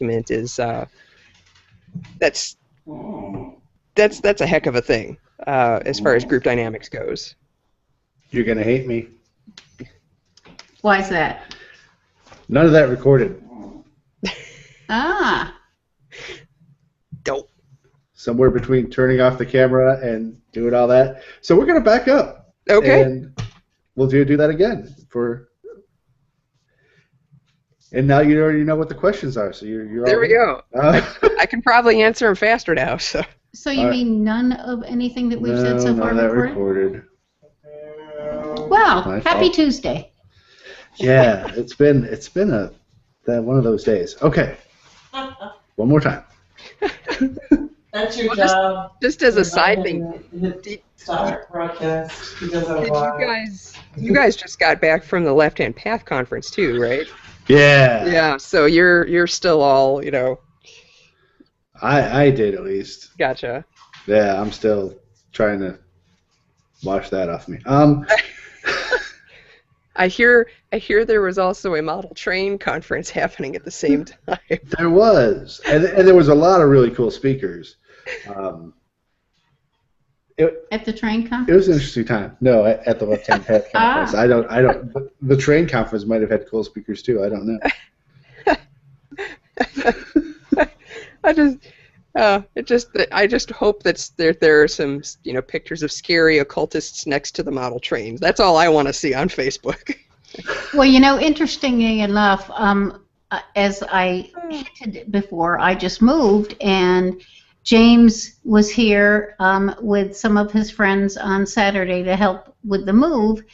document is that's a heck of a thing as far as group dynamics goes. You're gonna hate me. Why is that? None of that recorded. Ah. Don't. Somewhere between turning off the camera and doing all that. So we're gonna back up. Okay. And we'll do that again for. And now you already know what the questions are, so you're there all we go. I can probably answer them faster now. So you mean none of anything that we've said so far none of that recorded? Well, happy Tuesday. Yeah, it's been one of those days. Okay, one more time. That's your job. Just as a side thing, Start broadcast. You guys just got back from the Left Hand Path conference too, right? Yeah. Yeah. So you're still all I did at least. Gotcha. Yeah, I'm still trying to wash that off me. I hear there was also a model train conference happening at the same time. There was, and there was a lot of really cool speakers. At the train conference? It was an interesting time. No, at the Left Hand Path conference. I don't. The train conference might have had cool speakers too. I don't know. I just hope that there are some pictures of scary occultists next to the model trains. That's all I want to see on Facebook. Well, interestingly enough, as I hinted before, I just moved, and James was here with some of his friends on Saturday to help with the move,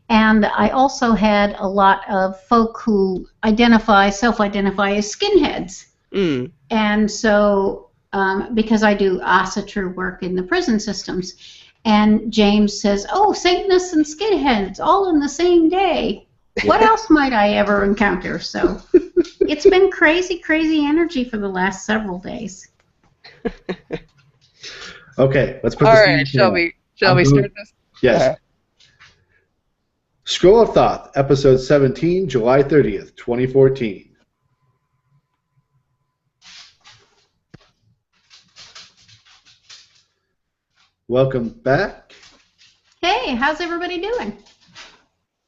and I also had a lot of folk who self-identify as skinheads. Mm. And so, because I do osseter work in the prison systems, and James says, "Oh, Satanists and skinheads all in the same day. What else might I ever encounter?" So it's been crazy, crazy energy for the last several days. Okay, let's put all this. All right, shall we start this? Yes. Scroll of Thoth, episode 17, July 30th, 2014. Welcome back. Hey, how's everybody doing?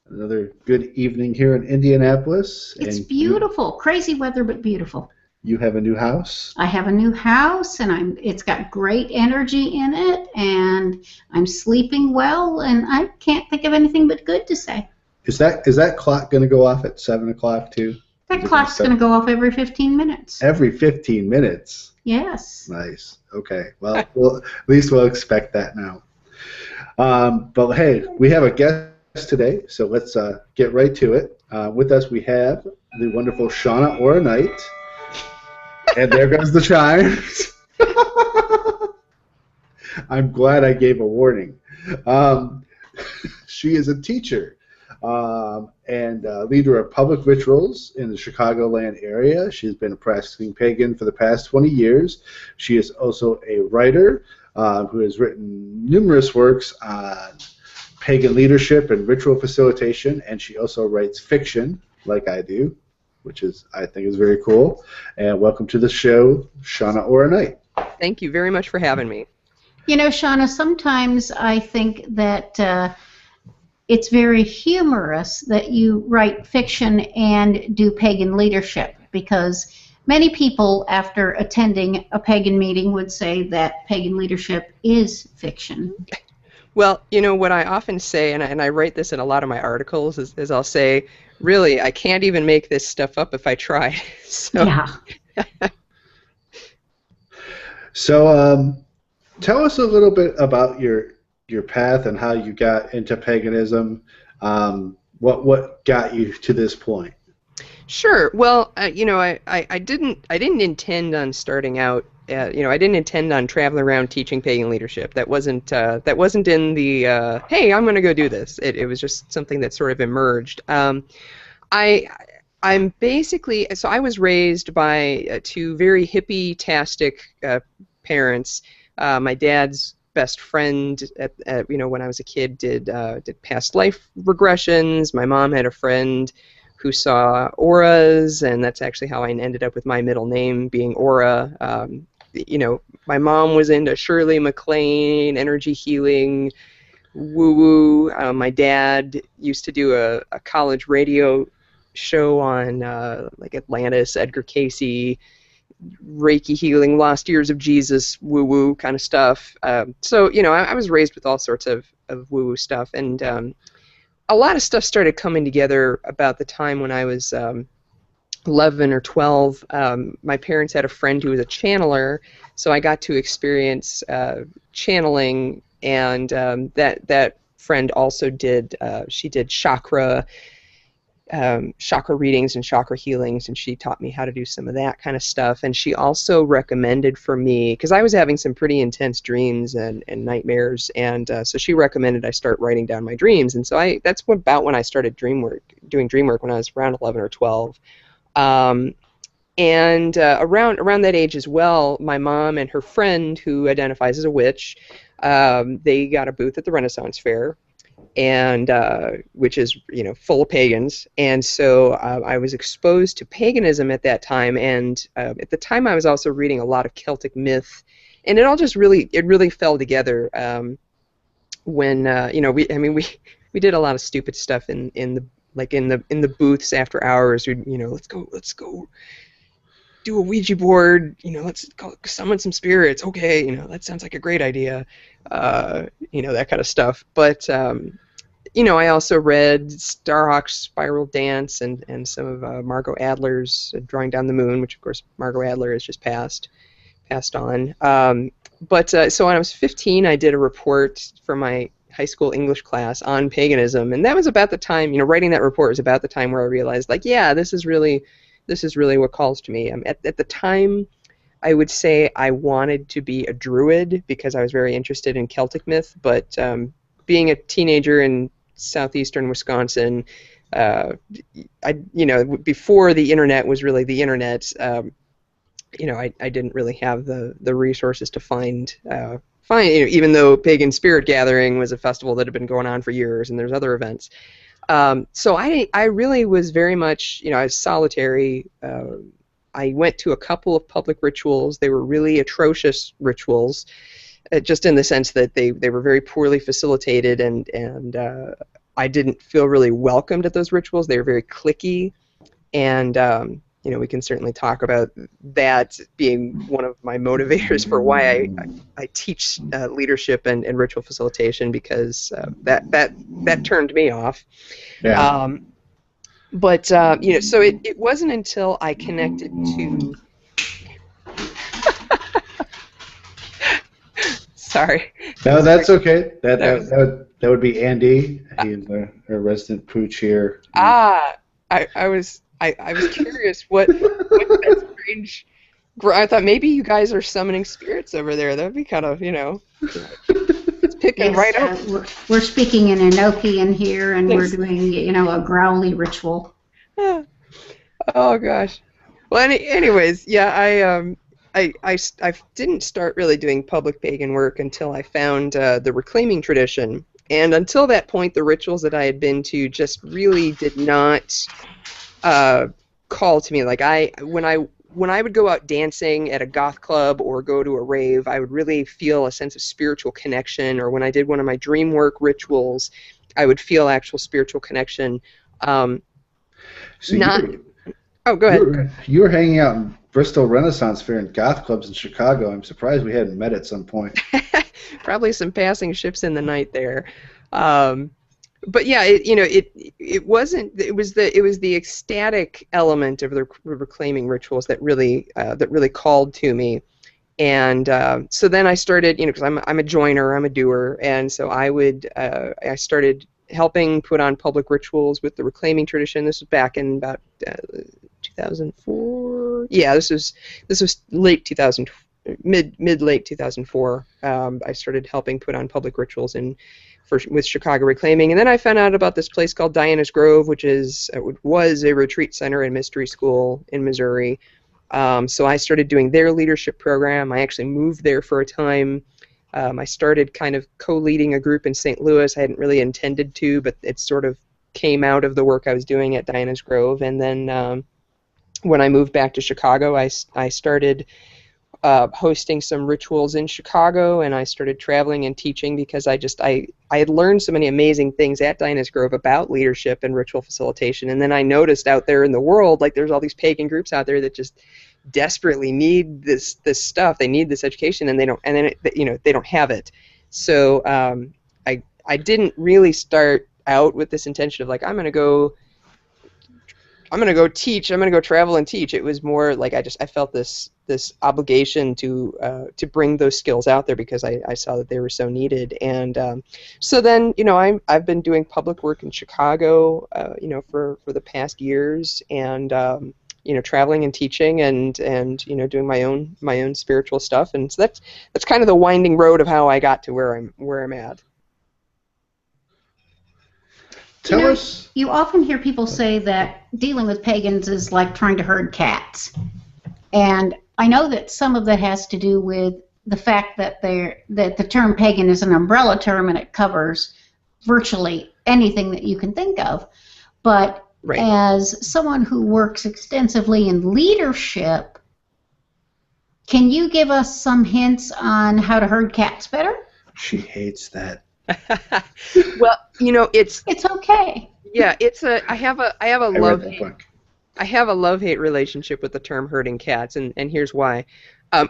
Another good evening here in Indianapolis. It's beautiful. Crazy weather, but beautiful. You have a new house? I have a new house, and it's got great energy in it, and I'm sleeping well, and I can't think of anything but good to say. Is that clock going to go off at 7 o'clock too? That clock's going to go off every 15 minutes. Every 15 minutes? Yes. Nice. Okay. Well, at least we'll expect that now. But hey, we have a guest today, so let's get right to it. With us, we have the wonderful Shauna or a Knight. And there goes the chimes. I'm glad I gave a warning. She is a teacher and leader of public rituals in the Chicagoland area. She's been a practicing pagan for the past 20 years. She is also a writer who has written numerous works on pagan leadership and ritual facilitation, and she also writes fiction, like I do, which I think is very cool. And welcome to the show, Shauna or a Knight. Thank you very much for having me. Shauna, sometimes I think that it's very humorous that you write fiction and do pagan leadership, because many people, after attending a pagan meeting, would say that pagan leadership is fiction. Well, what I often say, and I write this in a lot of my articles, is I'll say, really, I can't even make this stuff up if I try. So. Yeah. So tell us a little bit about your path and how you got into paganism. What got you to this point? Sure. Well, I didn't intend on starting out. I didn't intend on traveling around teaching pagan leadership. That wasn't in the hey, I'm going to go do this. It was just something that sort of emerged. I'm basically, so I was raised by two very hippie-tastic parents. My dad's best friend, when I was a kid, did past life regressions. My mom had a friend who saw auras, and that's actually how I ended up with my middle name being Aura. You know, my mom was into Shirley MacLaine, energy healing, woo-woo. My dad used to do a college radio show on like Atlantis, Edgar Casey, Reiki healing, Lost Years of Jesus, woo-woo kind of stuff. So, you know, I was raised with all sorts of woo-woo stuff, and a lot of stuff started coming together about the time when I was 11 or 12. My parents had a friend who was a channeler, so I got to experience channeling, and that friend also did, she did chakra readings and chakra healings, and she taught me how to do some of that kind of stuff. And she also recommended for me, because I was having some pretty intense dreams and nightmares, and so she recommended I start writing down my dreams. And so that's about when I started doing Dreamwork, when I was around 11 or 12. And around that age as well, my mom and her friend, who identifies as a witch, they got a booth at the Renaissance Fair, and which is, you know, full of pagans. And so I was exposed to paganism at that time, and at the time I was also reading a lot of Celtic myth, and it all just really fell together when you know, we did a lot of stupid stuff in the booths after hours. We'd, you know, let's go do a Ouija board, you know, let's summon some spirits. Okay, you know, that sounds like a great idea. You know, that kind of stuff. But you know, I also read Starhawk's Spiral Dance and some of Margot Adler's Drawing Down the Moon, which of course Margot Adler has just passed on. But so when I was 15, I did a report for my high school English class on paganism, and that was about the time, you know, writing that report was about the time where I realized, like, yeah, this is really what calls to me. At the time, I would say I wanted to be a druid because I was very interested in Celtic myth, but being a teenager in southeastern Wisconsin, you know, before the internet was really the internet, you know, I didn't really have the resources to find, you know, even though Pagan Spirit Gathering was a festival that had been going on for years, and there's other events. So I really was very much, you know, I was solitary. I went to a couple of public rituals. They were really atrocious rituals, just in the sense that they were very poorly facilitated, and I didn't feel really welcomed at those rituals. They were very cliquey, and you know, we can certainly talk about that being one of my motivators for why I teach leadership and ritual facilitation, because that turned me off. Yeah. But you know, so it wasn't until I connected to sorry. No, that's okay. That would be Andy. He's our resident pooch here. I was curious what that strange. I thought maybe you guys are summoning spirits over there. That'd be kind of, you know, it's picking right up. We're speaking in Enochian here, and we're doing, you know, a growly ritual. Oh gosh. Well, anyways, yeah, I didn't start really doing public pagan work until I found the reclaiming tradition, and until that point, the rituals that I had been to just really did not call to me. Like when I would go out dancing at a goth club or go to a rave, I would really feel a sense of spiritual connection. Or when I did one of my Dreamwork rituals, I would feel actual spiritual connection. Oh, go ahead. You were hanging out in Bristol Renaissance Fair and goth clubs in Chicago. I'm surprised we hadn't met at some point. Probably some passing ships in the night there. But yeah, it was the ecstatic element of the reclaiming rituals that really called to me. And so then I started, you know, because I'm a joiner, I'm a doer, and so I started helping put on public rituals with the reclaiming tradition. This was back in about 2004. Yeah, this was late 2000, mid-late 2004. I started helping put on public rituals with Chicago Reclaiming, and then I found out about this place called Diana's Grove, which was a retreat center and mystery school in Missouri. So I started doing their leadership program. I actually moved there for a time. I started kind of co-leading a group in St. Louis. I hadn't really intended to, but it sort of came out of the work I was doing at Diana's Grove, and then when I moved back to Chicago, I started hosting some rituals in Chicago, and I started traveling and teaching because I had learned so many amazing things at Diana's Grove about leadership and ritual facilitation, and then I noticed out there in the world, like, there's all these pagan groups out there that just desperately need this stuff. They need this education, and they don't, and then they don't have it. So I didn't really start out with this intention of, like, I'm gonna go teach, I'm gonna go travel and teach. It was more like I felt this obligation to bring those skills out there because I saw that they were so needed. And so then, I've been doing public work in Chicago, for the past years, and traveling and teaching, and doing my own spiritual stuff. And so that's kind of the winding road of how I got to where I'm at. Tell us. You often hear people say that dealing with pagans is like trying to herd cats. And I know that some of that has to do with the fact that the term pagan is an umbrella term and it covers virtually anything that you can think of. But right. As someone who works extensively in leadership, can you give us some hints on how to herd cats better? She hates that. Well, it's okay. Yeah, I have a love-hate relationship with the term herding cats, and here's why.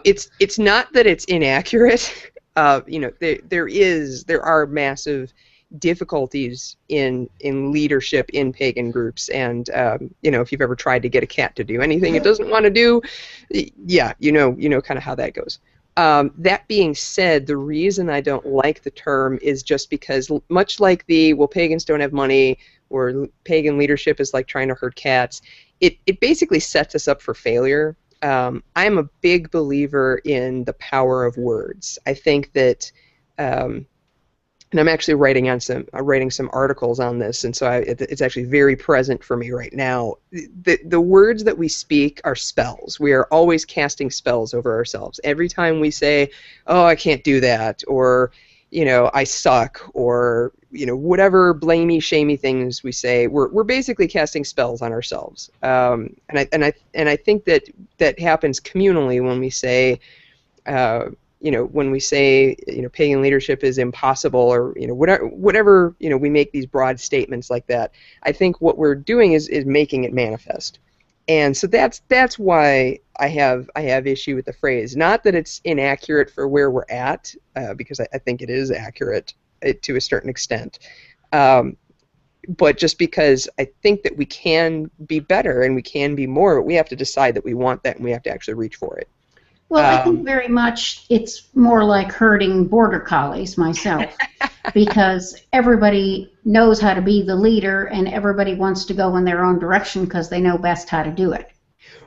It's not that it's inaccurate. There are massive difficulties in leadership in pagan groups, and if you've ever tried to get a cat to do anything it doesn't want to do, yeah, kind of how that goes. That being said, the reason I don't like the term is just because, much like pagans don't have money, or pagan leadership is like trying to herd cats, it basically sets us up for failure. I'm a big believer in the power of words. I think that, and I'm actually writing some articles on this, and so it's actually very present for me right now. The words that we speak are spells. We are always casting spells over ourselves. Every time we say, "Oh, I can't do that," or "I suck," or whatever blamey, shamey things we say, we're basically casting spells on ourselves. And I think that happens communally when we say. Pagan leadership is impossible, or whatever we make these broad statements like that. I think what we're doing is making it manifest, and so that's why I have issue with the phrase. Not that it's inaccurate for where we're at, because I think it is accurate to a certain extent, but just because I think that we can be better and we can be more, but we have to decide that we want that, and we have to actually reach for it. Well, I think very much it's more like herding border collies myself, because everybody knows how to be the leader and everybody wants to go in their own direction because they know best how to do it.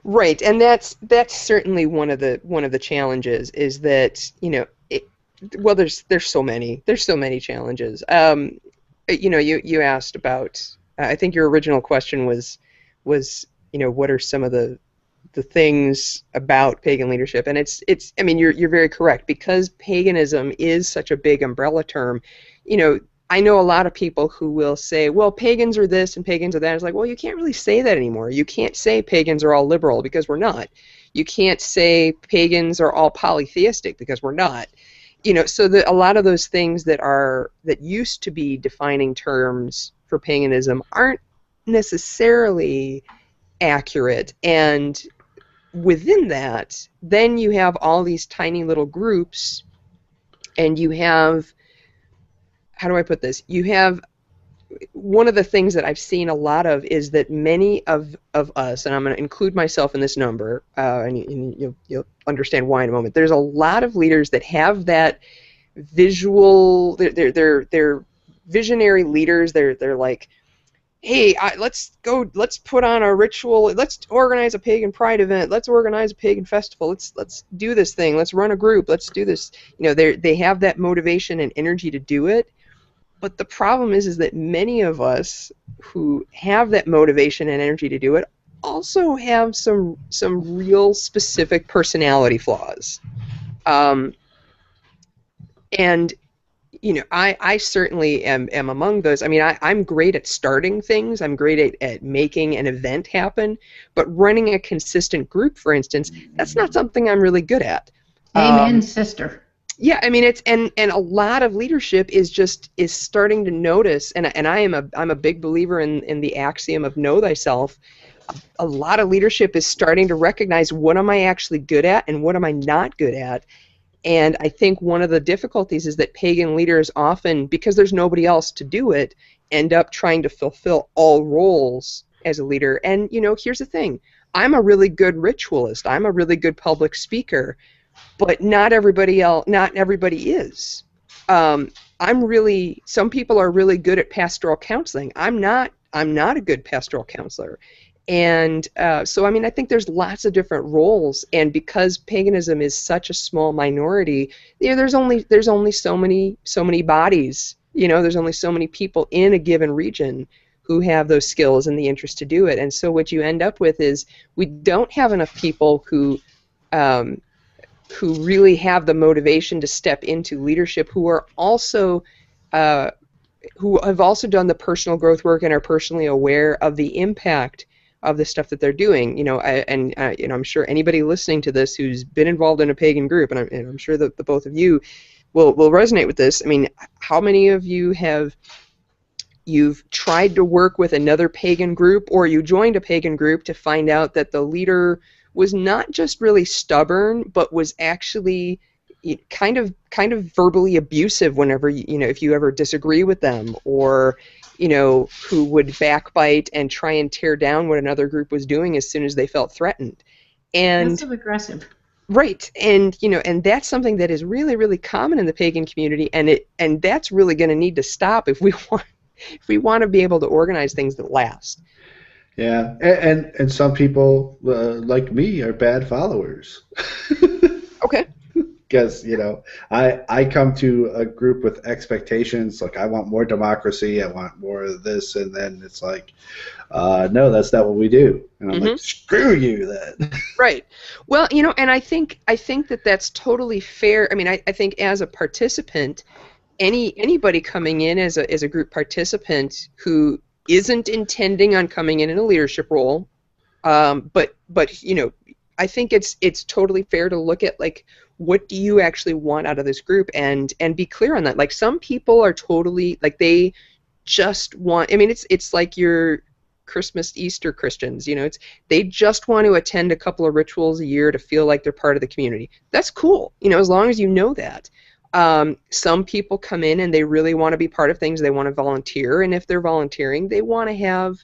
Right, and that's certainly one of the challenges, is that there's so many challenges. You asked about, I think your original question was what are some of the things about pagan leadership, and it's I mean, you're very correct, because paganism is such a big umbrella term. I know a lot of people who will say, well, pagans are this and pagans are that. It's like, well, you can't really say that anymore. You can't say pagans are all liberal, because we're not. You can't say pagans are all polytheistic, because we're not. So a lot of those things that used to be defining terms for paganism aren't necessarily accurate. And within that, then you have all these tiny little groups, and you have, how do I put this? You have, one of the things that I've seen a lot of is that many of us, and I'm going to include myself in this number, and you'll understand why in a moment. There's a lot of leaders that have that visual, they're visionary leaders. They're like, hey, let's put on a ritual, let's organize a pagan pride event, let's organize a pagan festival, let's do this thing, let's run a group, let's do this. They have that motivation and energy to do it. But the problem is that many of us who have that motivation and energy to do it also have some real specific personality flaws. And I certainly am among those. I mean, I'm great at starting things. I'm great at making an event happen, but running a consistent group, for instance, that's not something I'm really good at. Amen, sister. Yeah, I mean it's and a lot of leadership is starting to notice, and I'm a big believer in the axiom of know thyself. A lot of leadership is starting to recognize what am I actually good at and what am I not good at. And I think one of the difficulties is that pagan leaders often, because there's nobody else to do it, end up trying to fulfill all roles as a leader. And here's the thing. I'm a really good ritualist. I'm a really good public speaker, but not everybody is. Some people are really good at pastoral counseling. I'm not a good pastoral counselor. And so, I mean, I think there's lots of different roles, and because paganism is such a small minority, there's only so many bodies. There's only so many people in a given region who have those skills and the interest to do it. And so, what you end up with is we don't have enough people who really have the motivation to step into leadership, who are also who have also done the personal growth work and are personally aware of the impact of the stuff that they're doing. I'm sure anybody listening to this who's been involved in a pagan group, and I'm sure that the both of you will resonate with this. I mean, how many of you you've tried to work with another pagan group, or you joined a pagan group to find out that the leader was not just really stubborn, but was actually kind of verbally abusive whenever if you ever disagree with them, or who would backbite and try and tear down what another group was doing as soon as they felt threatened. And that's so aggressive. Right, and and that's something that is really, really common in the pagan community, and that's really going to need to stop if we want to be able to organize things that last. Yeah, and some people like me are bad followers. Okay. Because I come to a group with expectations, like I want more democracy, I want more of this, and then it's like, no, that's not what we do, and I'm like, screw you then. Right. Well, and I think that that's totally fair. I mean, I think as a participant, anybody coming in as a group participant who isn't intending on coming in a leadership role, but I think it's totally fair to look at, like, what do you actually want out of this group, and be clear on that. Like, some people are totally, like, they just want, I mean, it's like your Christmas, Easter Christians, they just want to attend a couple of rituals a year to feel like they're part of the community. That's cool, as long as you know that. Some people come in and they really want to be part of things. They want to volunteer, and if they're volunteering, they want to have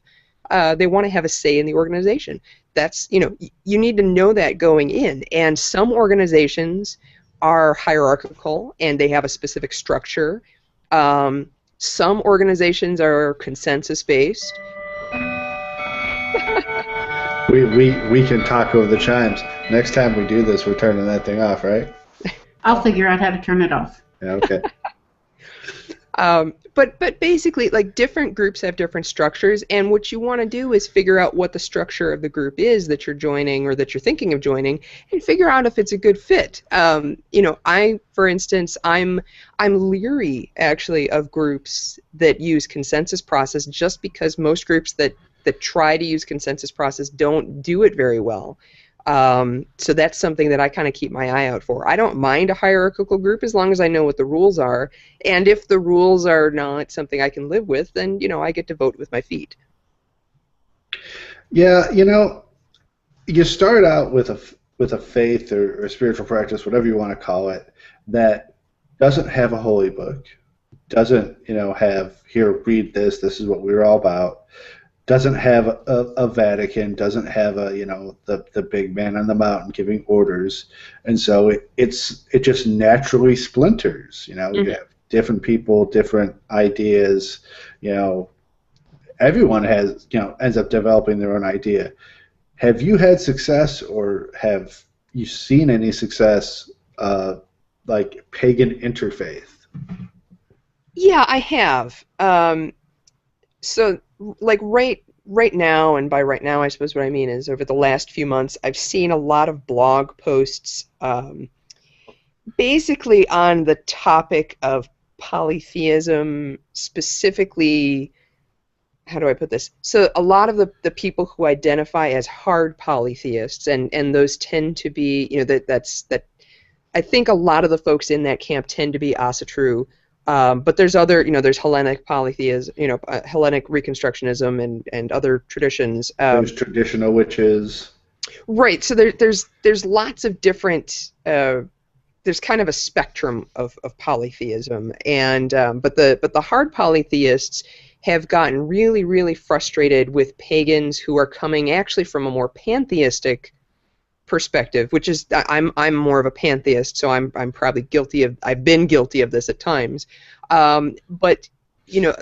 a say in the organization. That's, you need to know that going in. And some organizations are hierarchical and they have a specific structure. Some organizations are consensus based. We can talk over the chimes. Next time we do this, we're turning that thing off, right? I'll figure out how to turn it off. Yeah, okay. But basically, like, different groups have different structures, and what you want to do is figure out what the structure of the group is that you're joining or that you're thinking of joining, and figure out if it's a good fit. For instance, I'm leery actually of groups that use consensus process, just because most groups that try to use consensus process don't do it very well. So that's something that I kind of keep my eye out for. I don't mind a hierarchical group as long as I know what the rules are, and if the rules are not something I can live with, then I get to vote with my feet. Yeah, you start out with a faith or a spiritual practice, whatever you want to call it, that doesn't have a holy book, doesn't have, here, read this. This is what we're all about. Doesn't have a Vatican, doesn't have the big man on the mountain giving orders, and so it just naturally splinters. You have different people, different ideas. Everyone has ends up developing their own idea. Have you had success, or have you seen any success, like pagan interfaith? Yeah, I have. So, like, right now, and by right now I suppose what I mean is over the last few months, I've seen a lot of blog posts basically on the topic of polytheism specifically, how do I put this? So a lot of the people who identify as hard polytheists, and those tend to be, that I think a lot of the folks in that camp tend to be Asatru. But there's other, there's Hellenic polytheism, Hellenic Reconstructionism and other traditions. There's traditional witches. Right. So there's lots of different. There's kind of a spectrum of polytheism, and but the hard polytheists have gotten really, really frustrated with pagans who are coming actually from a more pantheistic perspective, which is I'm more of a pantheist, so I'm probably I've been guilty of this at times, but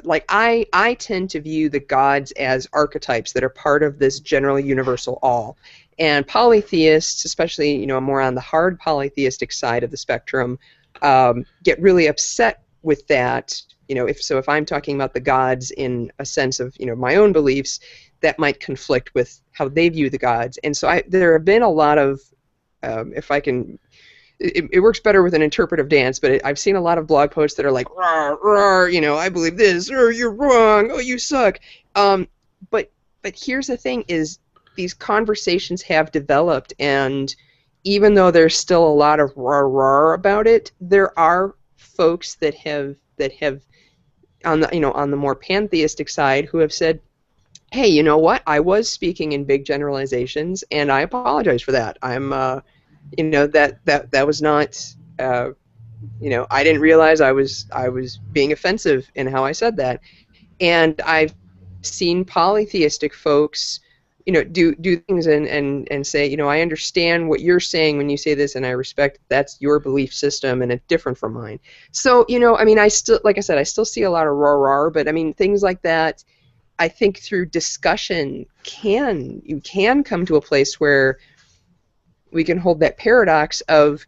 like I tend to view the gods as archetypes that are part of this generally universal all, and polytheists, especially more on the hard polytheistic side of the spectrum, get really upset with that. If I'm talking about the gods in a sense of my own beliefs, that might conflict with how they view the gods. And so there have been a lot of, if I can, it works better with an interpretive dance, but I've seen a lot of blog posts that are like, rawr, rawr, I believe this, or you're wrong, oh, you suck. But here's the thing is, these conversations have developed, and even though there's still a lot of rawr, rawr about it, there are folks that have on the more pantheistic side who have said, hey, you know what? I was speaking in big generalizations, and I apologize for that. I'm, that was not, I didn't realize I was being offensive in how I said that. And I've seen polytheistic folks, do things and say, I understand what you're saying when you say this, and I respect that's your belief system, and it's different from mine. So, I still, like I said, I still see a lot of rawr, but things like that, I think through discussion you can come to a place where we can hold that paradox of,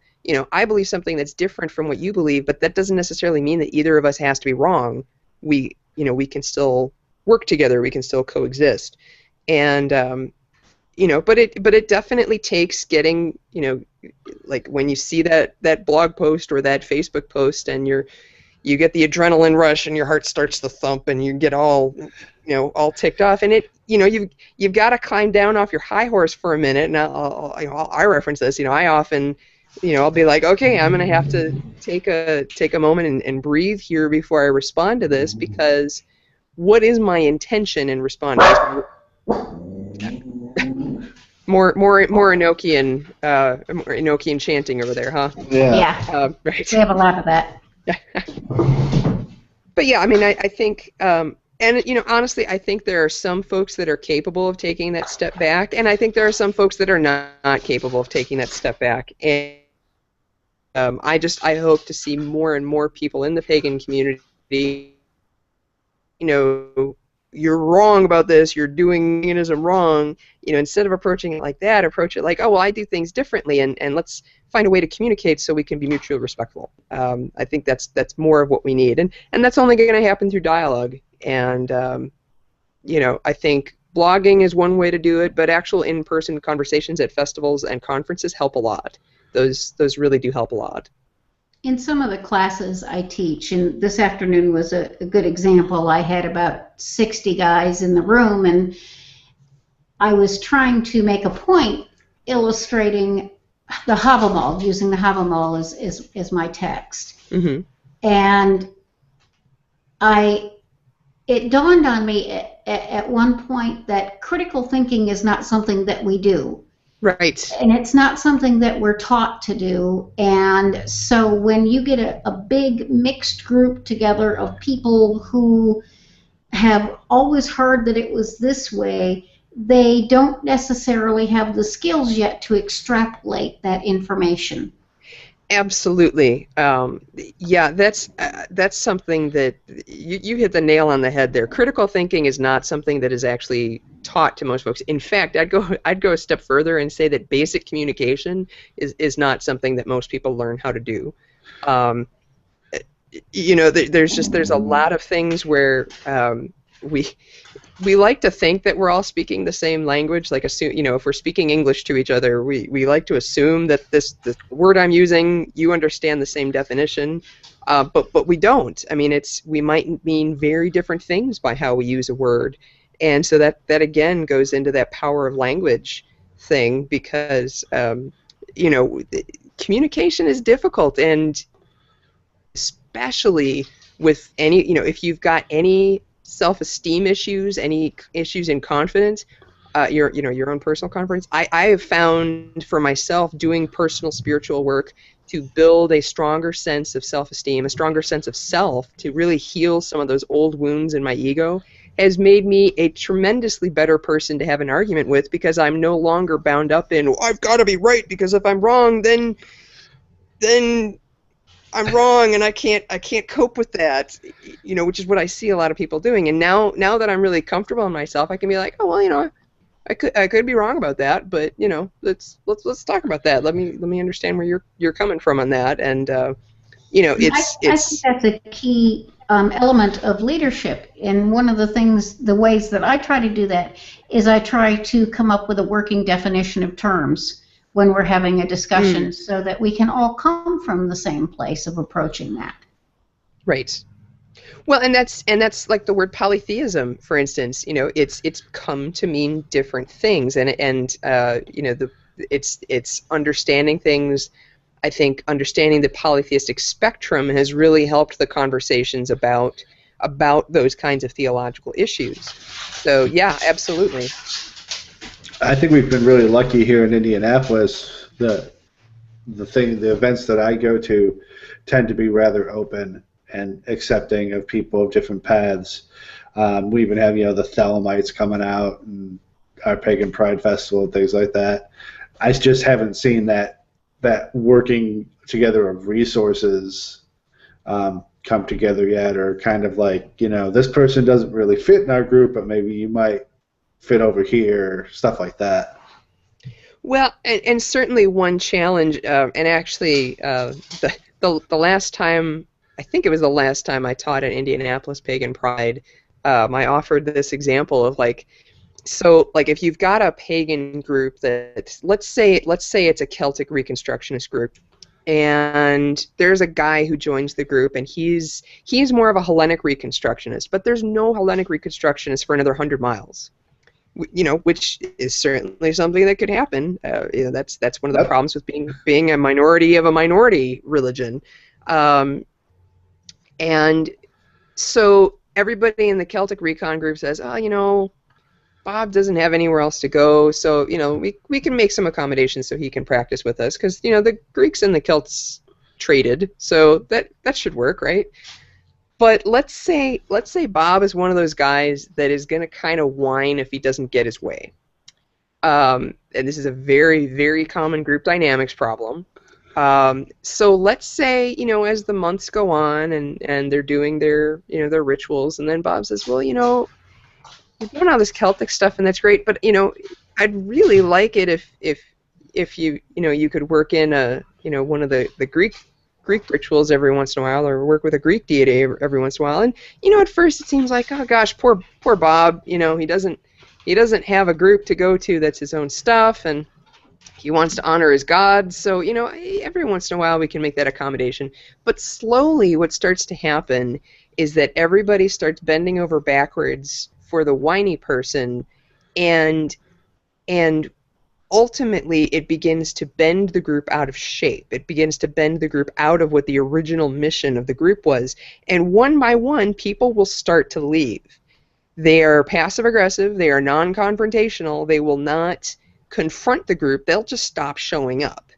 I believe something that's different from what you believe, but that doesn't necessarily mean that either of us has to be wrong. We can still work together. We can still coexist. And, but it definitely takes getting, like when you see that blog post or that Facebook post and you get the adrenaline rush and your heart starts to thump and you get all ticked off, and you've got to climb down off your high horse for a minute. And I reference this. I often, I'll be like, okay, I'm gonna have to take a moment and breathe here before I respond to this, because what is my intention in responding? More Enochian chanting over there, huh? Yeah. Right. We have a lot of that. But yeah, I think, and honestly, I think there are some folks that are capable of taking that step back, and I think there are some folks that are not capable of taking that step back. And I hope to see more and more people in the pagan community, you're wrong about this, you're doing paganism wrong, instead of approaching it like that, approach it like, oh, well, I do things differently, and let's find a way to communicate so we can be mutually respectful. I think that's more of what we need, and that's only going to happen through dialogue. And I think blogging is one way to do it, but actual in-person conversations at festivals and conferences help a lot. Those really do help a lot. In some of the classes I teach, and this afternoon was a good example, I had about 60 guys in the room, and I was trying to make a point illustrating the Havamal, using the Havamal as my text. Mm-hmm. And it dawned on me at one point that critical thinking is not something that we do. Right. And it's not something that we're taught to do. And so when you get a big mixed group together of people who have always heard that it was this way, they don't necessarily have the skills yet to extrapolate that information. Absolutely. Yeah, that's something that you hit the nail on the head there. Critical thinking is not something that is actually taught to most folks. In fact, I'd go a step further and say that basic communication is not something that most people learn how to do. There's a lot of things where we like to think that we're all speaking the same language. Like, assume, if we're speaking English to each other, we like to assume that the word I'm using, you understand the same definition. But we don't. I mean, we might mean very different things by how we use a word, and so that again goes into that power of language thing, because communication is difficult, and especially with any, if you've got any self-esteem issues, any issues in confidence, your own personal confidence. I have found for myself, doing personal spiritual work to build a stronger sense of self-esteem, a stronger sense of self, to really heal some of those old wounds in my ego, has made me a tremendously better person to have an argument with, because I'm no longer bound up in, I've got to be right, because if I'm wrong, then I'm wrong, and I can't cope with that, which is what I see a lot of people doing. And now that I'm really comfortable in myself, I can be like, oh well, I could be wrong about that, but let's talk about that. Let me understand where you're coming from on that, and I think that's a key element of leadership. And one of the ways that I try to do that is I try to come up with a working definition of terms when we're having a discussion, so that we can all come from the same place of approaching that. Right. Well, and that's like the word polytheism, for instance. It's come to mean different things, and it's understanding things. I think understanding the polytheistic spectrum has really helped the conversations about those kinds of theological issues. So yeah, absolutely. I think we've been really lucky here in Indianapolis. The events that I go to tend to be rather open and accepting of people of different paths. We even have the Thelemites coming out, and our Pagan Pride Festival and things like that. I just haven't seen that working together of resources come together yet, or kind of like, this person doesn't really fit in our group, but maybe you might fit over here, stuff like that. Well, and certainly one challenge, and actually the last time, I think it was the last time I taught at Indianapolis Pagan Pride, I offered this example of if you've got a pagan group that, let's say it's a Celtic Reconstructionist group, and there's a guy who joins the group, and he's more of a Hellenic Reconstructionist, but there's no Hellenic Reconstructionist for another 100 miles. Which is certainly something that could happen. That's one of the problems with being a minority of a minority religion. And so everybody in the Celtic Recon group says, Bob doesn't have anywhere else to go, so we can make some accommodations so he can practice with us, because the Greeks and the Celts traded, so that should work, right? But let's say Bob is one of those guys that is going to kind of whine if he doesn't get his way. And this is a very, very common group dynamics problem. So let's say, as the months go on and they're doing their rituals, and then Bob says, well, you're doing all this Celtic stuff, and that's great, but, I'd really like it if you could work in one of the Greek rituals every once in a while, or work with a Greek deity every once in a while. And at first it seems like, oh gosh, poor Bob, he doesn't have a group to go to that's his own stuff, and he wants to honor his God, so every once in a while we can make that accommodation. But slowly what starts to happen is that everybody starts bending over backwards for the whiny person, and ultimately it begins to bend the group out of shape. It begins to bend the group out of what the original mission of the group was. And one by one, people will start to leave. They are passive-aggressive. They are non-confrontational. They will not confront the group. They'll just stop showing up.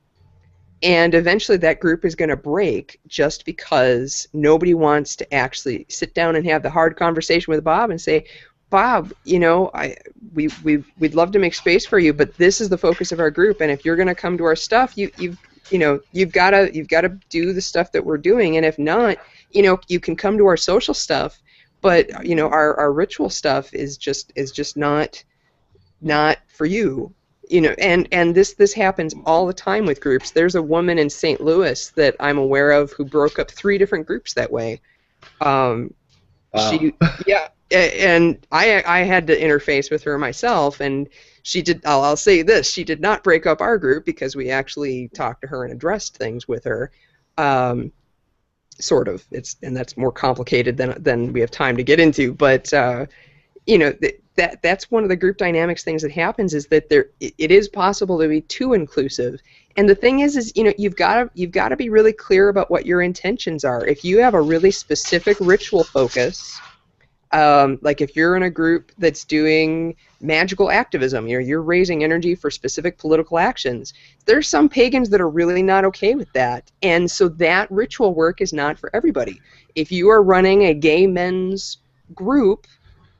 And eventually that group is going to break, just because nobody wants to actually sit down and have the hard conversation with Bob and say, Bob, we'd love to make space for you, but this is the focus of our group, and if you're going to come to our stuff, you've got to do the stuff that we're doing, and if not, you can come to our social stuff, but our ritual stuff is just not for you. And this happens all the time with groups. There's a woman in St. Louis that I'm aware of who broke up 3 different groups that way. Wow. and I had to interface with her myself, and she did. I'll say this: she did not break up our group because we actually talked to her and addressed things with her. Sort of. And that's more complicated than we have time to get into. But that's one of the group dynamics things that happens, is that it is possible to be too inclusive. And the thing is you've got to be really clear about what your intentions are. If you have a really specific ritual focus, like if you're in a group that's doing magical activism, you're raising energy for specific political actions, there's some pagans that are really not okay with that. And so that ritual work is not for everybody. If you are running a gay men's group,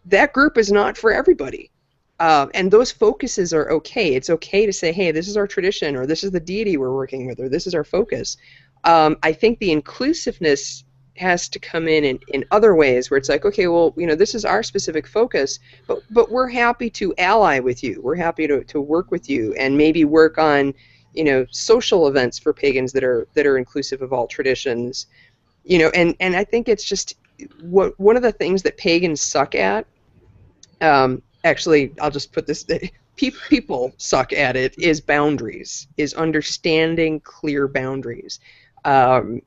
that group is not for everybody. And those focuses are okay. It's okay to say, hey, this is our tradition, or this is the deity we're working with, or this is our focus. I think the inclusiveness has to come in other ways, where it's like, okay, well, this is our specific focus, but we're happy to ally with you. We're happy to work with you, and maybe work on, social events for pagans that are inclusive of all traditions. And I think it's just one of the things that pagans suck at. Actually, I'll just put this: people suck at it. Is boundaries, is understanding clear boundaries. If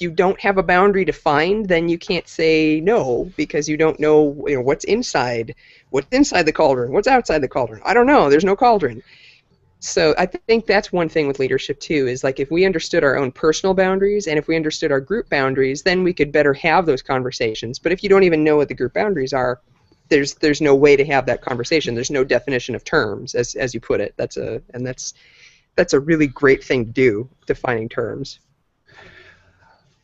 you don't have a boundary defined, then you can't say no, because you don't know, what's inside the cauldron, what's outside the cauldron. I don't know. There's no cauldron. So I think that's one thing with leadership too, is like if we understood our own personal boundaries and if we understood our group boundaries, then we could better have those conversations. But if you don't even know what the group boundaries are, there's no way to have that conversation. There's no definition of terms, as you put it. That's a really great thing to do, defining terms.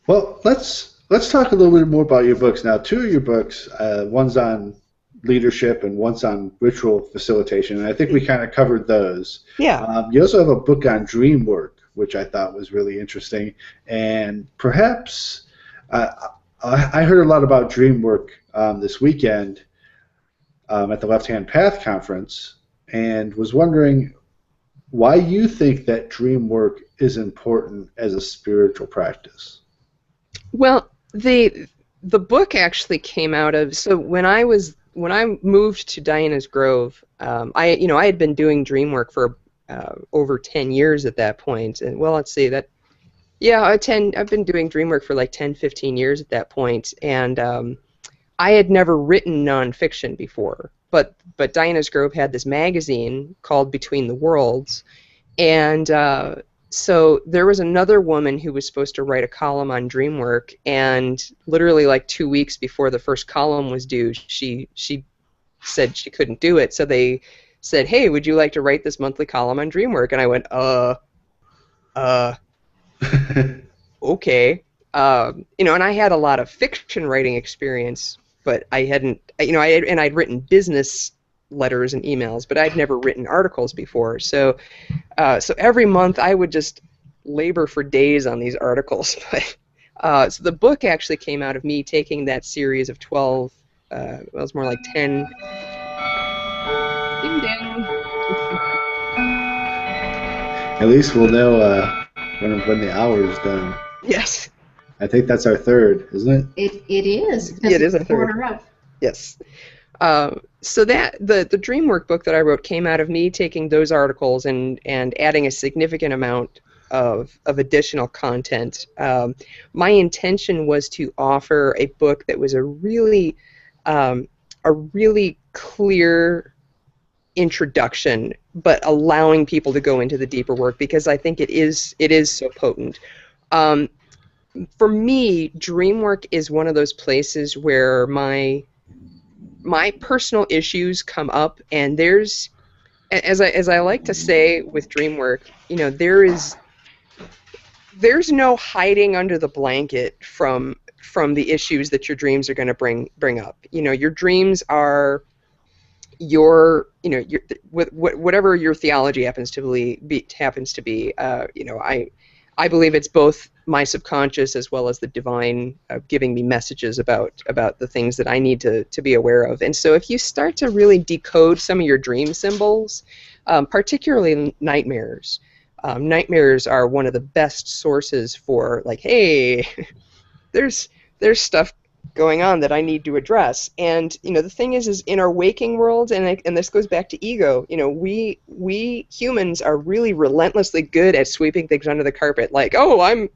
Well, let's talk a little bit more about your books now. Two of your books, one's on leadership and one's on ritual facilitation, and I think we kind of covered those. Yeah. You also have a book on Dreamwork, which I thought was really interesting, and perhaps I heard a lot about Dreamwork this weekend at the Left Hand Path conference, and was wondering why you think that Dreamwork is important as a spiritual practice. Well, the book actually came out of, so when I moved to Diana's Grove, I had been doing Dreamwork for over 10 years at that point, and well, let's see, I've been doing Dreamwork for like 10, 15 years at that point, and I had never written nonfiction before, but Diana's Grove had this magazine called Between the Worlds, and so there was another woman who was supposed to write a column on Dreamwork, and literally like 2 weeks before the first column was due, she said she couldn't do it. So they said, hey, would you like to write this monthly column on Dreamwork? And I went, okay. And I had a lot of fiction writing experience, but I hadn't, I'd written business letters and emails, but I'd never written articles before. So every month I would just labor for days on these articles. So the book actually came out of me taking that series of 12, it was more like 10. Ding ding. At least we'll know when the hour is done. Yes. I think that's our third, isn't it? It is. It is a third. Quarter up. Yes. So that the Dreamwork book that I wrote came out of me taking those articles and adding a significant amount of additional content. My intention was to offer a book that was a really clear introduction, but allowing people to go into the deeper work, because I think it is so potent. For me, Dreamwork is one of those places where my personal issues come up, and there's, as I like to say with Dreamwork, there's no hiding under the blanket from the issues that your dreams are going to bring up. Your dreams are whatever your theology happens to be. I believe it's both my subconscious as well as the divine giving me messages about the things that I need to be aware of. And so if you start to really decode some of your dream symbols, particularly nightmares, nightmares are one of the best sources for, like, hey, there's stuff going on that I need to address. And the thing is in our waking world, and this goes back to ego. We humans are really relentlessly good at sweeping things under the carpet. Like, oh,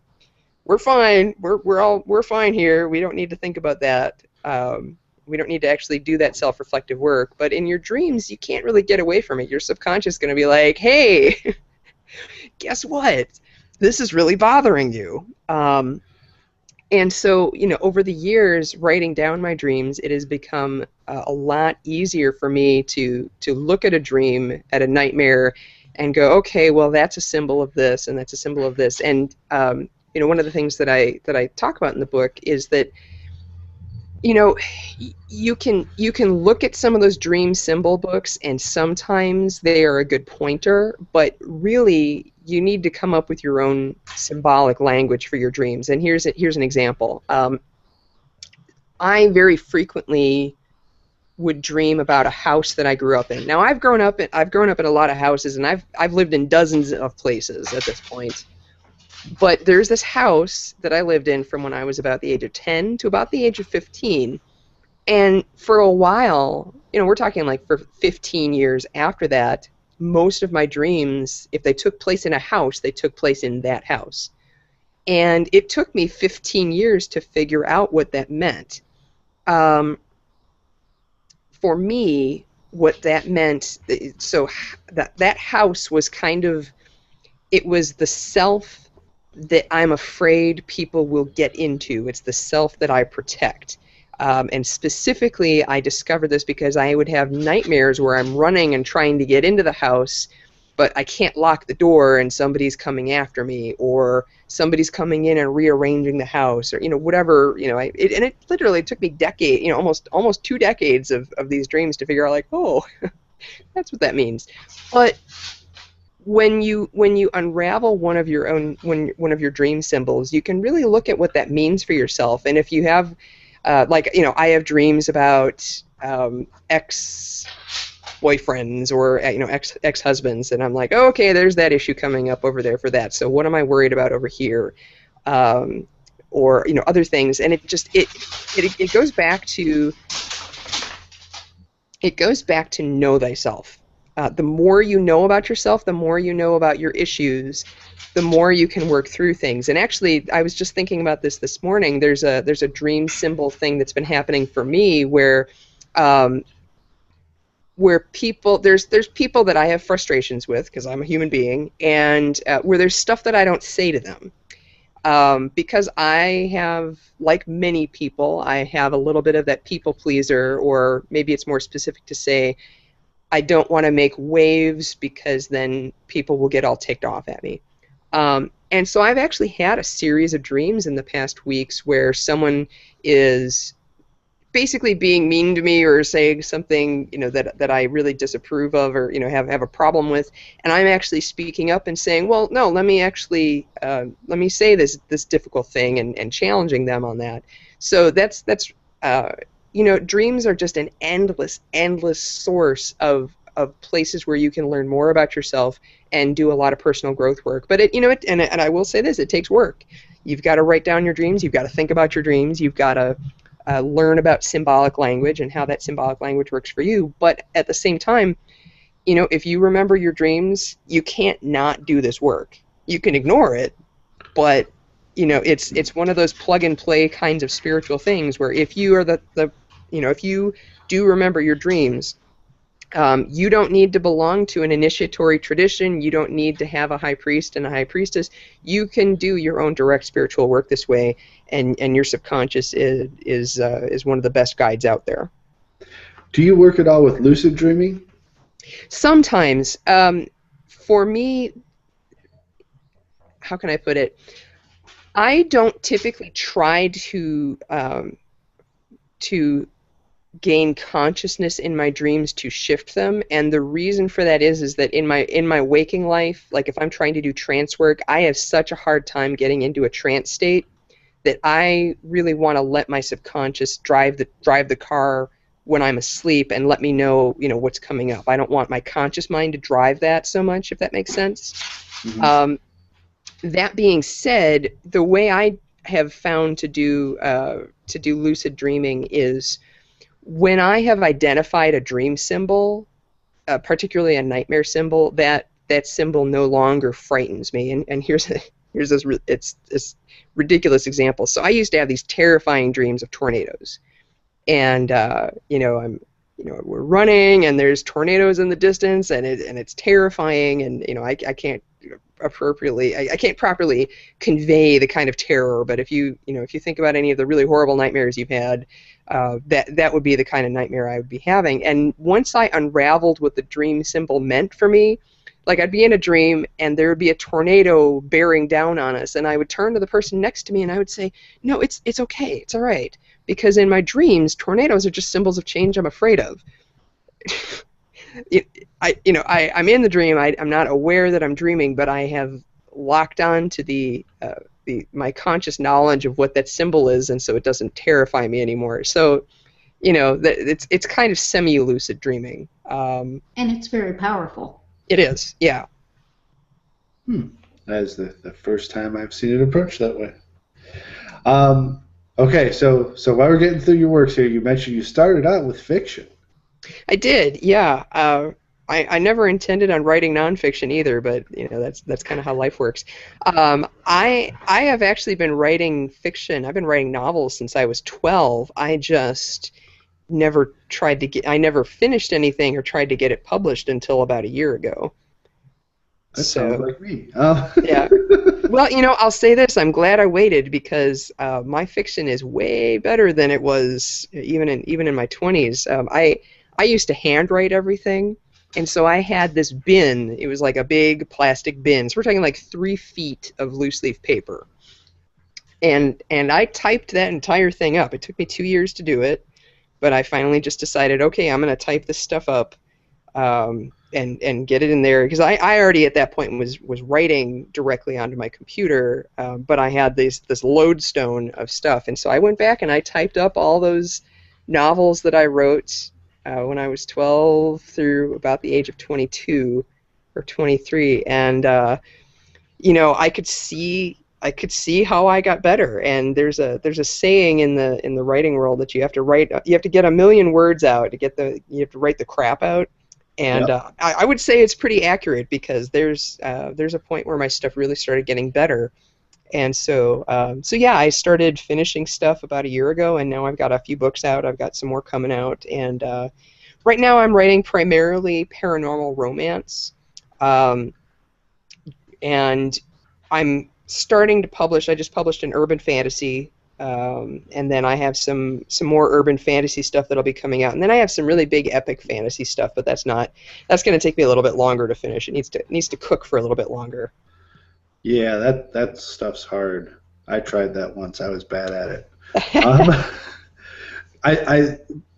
we're fine. We're fine here. We don't need to think about that. We don't need to actually do that self-reflective work. But in your dreams, you can't really get away from it. Your subconscious is going to be like, hey, guess what? This is really bothering you. And so, over the years, writing down my dreams, it has become a lot easier for me to look at a dream, at a nightmare, and go, okay, well, that's a symbol of this, and that's a symbol of this. And one of the things that I talk about in the book is that you can look at some of those dream symbol books, and sometimes they are a good pointer, but really you need to come up with your own symbolic language for your dreams. And here's an example. I very frequently would dream about a house that I grew up in. Now I've grown up in a lot of houses, and I've lived in dozens of places at this point. But there's this house that I lived in from when I was about the age of 10 to about the age of 15. And for a while, we're talking like for 15 years after that, most of my dreams, if they took place in a house, they took place in that house. And it took me 15 years to figure out what that meant. For me, what that meant, so that house was kind of, it was the self that I'm afraid people will get into. It's the self that I protect. And specifically, I discovered this because I would have nightmares where I'm running and trying to get into the house, but I can't lock the door and somebody's coming after me, or somebody's coming in and rearranging the house, or whatever. And it literally took me decades, almost 2 decades of these dreams to figure out, like, oh, that's what that means. But when you unravel one of your dream symbols, you can really look at what that means for yourself. And if you have I have dreams about ex-boyfriends or ex-husbands, and I'm like, oh, okay, there's that issue coming up over there for that. So what am I worried about over here? Or other things, and it goes back to know thyself. The more you know about yourself, the more you know about your issues, the more you can work through things. And actually, I was just thinking about this morning. There's a dream symbol thing that's been happening for me where people, there's people that I have frustrations with because I'm a human being, and where there's stuff that I don't say to them. Because I have, like many people, I have a little bit of that people pleaser, or maybe it's more specific to say, I don't want to make waves because then people will get all ticked off at me. And so I've actually had a series of dreams in the past weeks where someone is basically being mean to me or saying something that I really disapprove of, or have a problem with, and I'm actually speaking up and saying, well, no, let me say this difficult thing and challenging them on that. So that's dreams are just an endless source of places where you can learn more about yourself and do a lot of personal growth work. But and I will say this, it takes work. You've got to write down your dreams, you've got to think about your dreams, you've got to learn about symbolic language and how that symbolic language works for you. But at the same time, if you remember your dreams, you can't not do this work. You can ignore it, but it's one of those plug and play kinds of spiritual things where if you are if you do remember your dreams, you don't need to belong to an initiatory tradition. You don't need to have a high priest and a high priestess. You can do your own direct spiritual work this way, and your subconscious is one of the best guides out there. Do you work at all with lucid dreaming? Sometimes. For me, how can I put it? I don't typically try to gain consciousness in my dreams to shift them, and the reason for that is that in my waking life, like if I'm trying to do trance work, I have such a hard time getting into a trance state that I really want to let my subconscious drive the car when I'm asleep and let me know what's coming up. I don't want my conscious mind to drive that so much, if that makes sense. Mm-hmm. That being said, the way I have found to do lucid dreaming is when I have identified a dream symbol, particularly a nightmare symbol, that symbol no longer frightens me. And here's this it's ridiculous example. So I used to have these terrifying dreams of tornadoes, and we're running and there's tornadoes in the distance, and it's terrifying, and I can't properly convey the kind of terror. But if you think about any of the really horrible nightmares you've had, that would be the kind of nightmare I would be having. And once I unraveled what the dream symbol meant for me, like I'd be in a dream and there would be a tornado bearing down on us, and I would turn to the person next to me and I would say, no, it's okay, it's all right, because in my dreams tornadoes are just symbols of change I'm afraid of. I'm in the dream. I'm not aware that I'm dreaming, but I have locked on to my conscious knowledge of what that symbol is, and so it doesn't terrify me anymore. So, it's kind of semi-lucid dreaming. And it's very powerful. It is, yeah. That is the first time I've seen it approached that way. Okay, so while we're getting through your works here, you mentioned you started out with fiction. I did, yeah. I never intended on writing nonfiction either, but that's kind of how life works. I have actually been writing fiction. I've been writing novels since I was 12. I just never never finished anything or tried to get it published until about a year ago. That sounds like me. Yeah. Well, I'll say this. I'm glad I waited, because my fiction is way better than it was even in my 20s. I used to handwrite everything, and so I had this bin. It was like a big plastic bin. So we're talking like 3 feet of loose leaf paper. And I typed that entire thing up. It took me 2 years to do it, but I finally just decided, okay, I'm going to type this stuff up and get it in there, because I already at that point was writing directly onto my computer, but I had this lodestone of stuff, and so I went back and I typed up all those novels that I wrote when I was 12 through about the age of 22 or 23, and I could see how I got better. And there's a saying in the writing world that you have to get 1 million words out you have to write the crap out. And Yep. I would say it's pretty accurate, because there's a point where my stuff really started getting better. And so yeah, I started finishing stuff about a year ago, and now I've got a few books out. I've got some more coming out, and right now I'm writing primarily paranormal romance, and I'm starting to publish. I just published an urban fantasy, and then I have some more urban fantasy stuff that'll be coming out, and then I have some really big epic fantasy stuff, but that's going to take me a little bit longer to finish. It needs to cook for a little bit longer. Yeah, that stuff's hard. I tried that once. I was bad at it.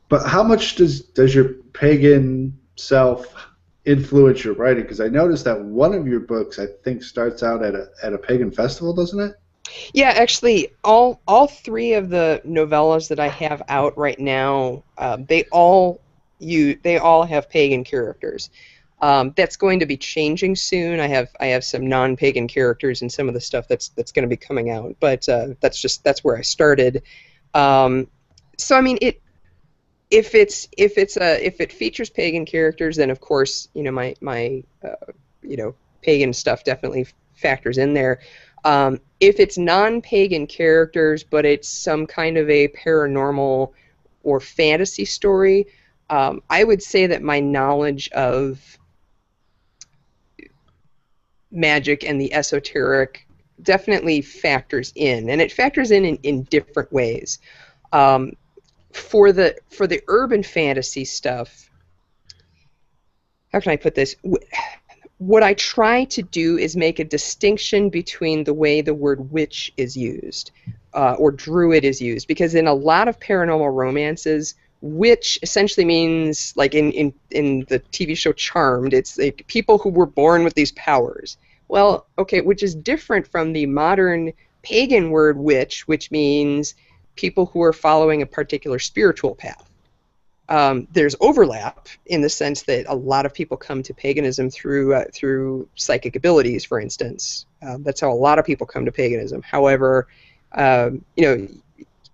But how much does your pagan self influence your writing? Because I noticed that one of your books, I think, starts out at a pagan festival, doesn't it? Yeah, actually, all 3 of the novellas that I have out right now, they all have pagan characters. That's going to be changing soon. I have some non-pagan characters in some of the stuff that's going to be coming out, but that's where I started. So I mean, if it features pagan characters, then of course my pagan stuff definitely factors in there. If it's non-pagan characters, but it's some kind of a paranormal or fantasy story, I would say that my knowledge of magic and the esoteric definitely factors in, and it factors in different ways. For the urban fantasy stuff, how can I put this? What I try to do is make a distinction between the way the word witch is used, or druid is used, because in a lot of paranormal romances, witch essentially means, like in the TV show Charmed, it's like people who were born with these powers. Well, okay, which is different from the modern pagan word witch, which means people who are following a particular spiritual path. There's overlap in the sense that a lot of people come to paganism through psychic abilities, for instance. That's how a lot of people come to paganism. However, You know,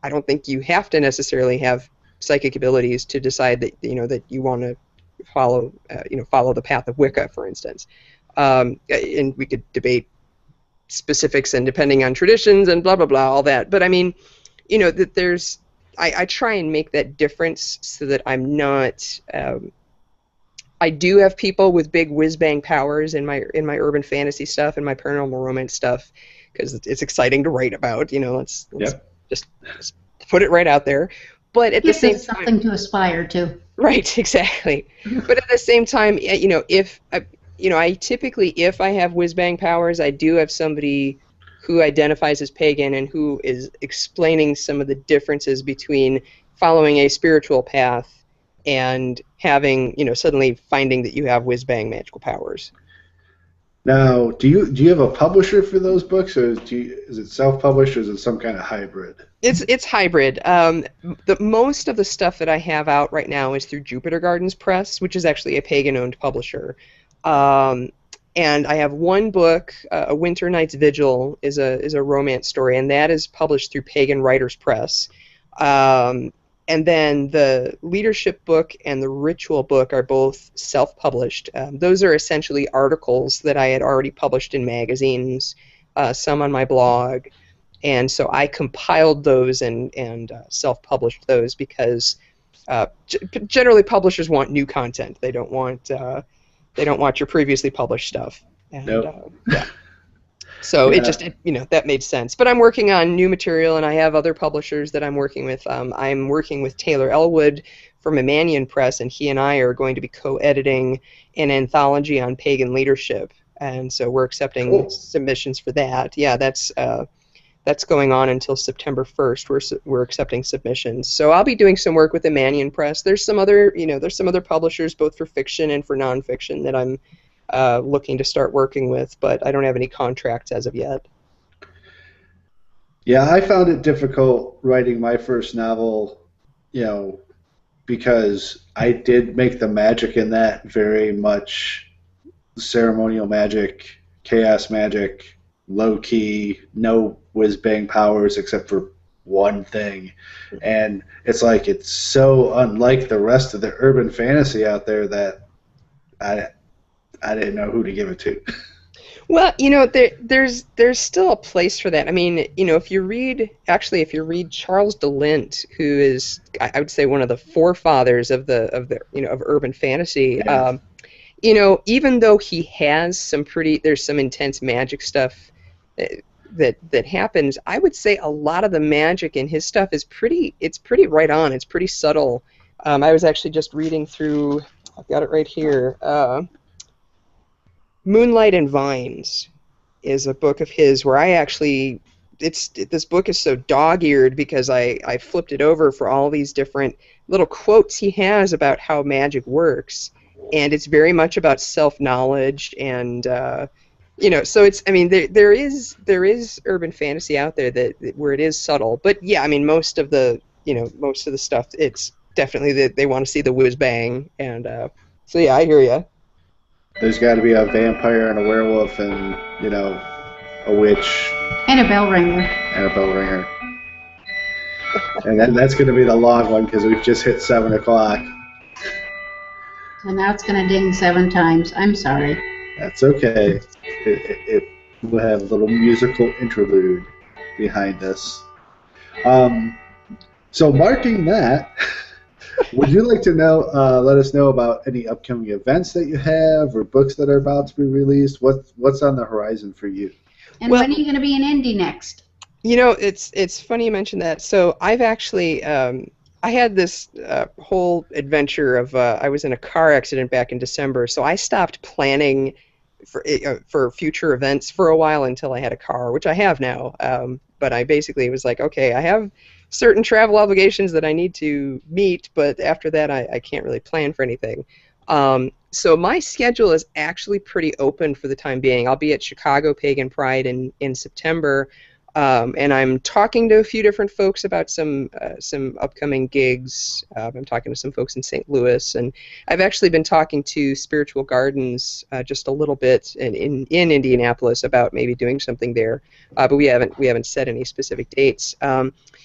I don't think you have to necessarily have psychic abilities to decide that that you want to follow the path of Wicca, for instance. And we could debate specifics and depending on traditions and blah blah blah, all that. But I mean, that I try and make that difference so that I'm not. I do have people with big whiz bang powers in my urban fantasy stuff and my paranormal romance stuff because it's exciting to write about. Let's just put it right out there. But at the same time, something to aspire to. Right, exactly. But at the same time, if I typically, if I have whiz bang powers, I do have somebody who identifies as pagan and who is explaining some of the differences between following a spiritual path and having, suddenly finding that you have whiz bang magical powers. Now, do you have a publisher for those books, or is it self-published, or is it some kind of hybrid? It's hybrid. The most of the stuff that I have out right now is through Jupiter Gardens Press, which is actually a pagan-owned publisher. And I have one book, A Winter Night's Vigil, is a romance story, and that is published through Pagan Writers Press. And then the leadership book and the ritual book are both self-published. Those are essentially articles that I had already published in magazines, some on my blog, and so I compiled those and self-published those because generally publishers want new content. They don't want your previously published stuff. And, nope. Yeah. So yeah. That made sense. But I'm working on new material, and I have other publishers that I'm working with. I'm working with Taylor Elwood from Emanian Press, and he and I are going to be co-editing an anthology on pagan leadership. And so we're accepting submissions for that. Yeah, that's going on until September 1st. We're accepting submissions. So I'll be doing some work with Emanian Press. There's some other publishers, both for fiction and for nonfiction, that I'm looking to start working with, but I don't have any contracts as of yet. Yeah, I found it difficult writing my first novel, because I did make the magic in that very much ceremonial magic, chaos magic, low-key, no whiz-bang powers except for one thing. And it's like it's so unlike the rest of the urban fantasy out there that I didn't know who to give it to. Well, there's still a place for that. I mean, if you read Charles DeLint, who is, I would say, one of the forefathers of of urban fantasy. Yeah. Even though he has there's some intense magic stuff that happens, I would say a lot of the magic in his stuff is pretty right on. It's pretty subtle. I was actually just reading through. I've got it right here. Moonlight and Vines is a book of his where this book is so dog-eared because I flipped it over for all these different little quotes he has about how magic works, and it's very much about self-knowledge and so it's, I mean, there is urban fantasy out there where it is subtle, but yeah, I mean, most of the stuff, it's definitely that they want to see the whiz bang, and so yeah, I hear you. There's got to be a vampire and a werewolf and, a witch. And a bell ringer. And a bell ringer. And then that's going to be the long one because we've just hit 7 o'clock. So now it's going to ding 7 times. I'm sorry. That's okay. It will have a little musical interlude behind us. So marking that... Would you like to let us know about any upcoming events that you have or books that are about to be released? What's on the horizon for you? And when are you going to be in Indy next? It's funny you mentioned that. So I've actually I had this whole adventure of I was in a car accident back in December, so I stopped planning for future events for a while until I had a car, which I have now. But I basically was like, okay, I have certain travel obligations that I need to meet, but after that I can't really plan for anything. So my schedule is actually pretty open for the time being. I'll be at Chicago Pagan Pride in September. And I'm talking to a few different folks about some upcoming gigs. I'm talking to some folks in St. Louis, and I've actually been talking to Spiritual Gardens just a little bit in Indianapolis about maybe doing something there, but we haven't set any specific dates.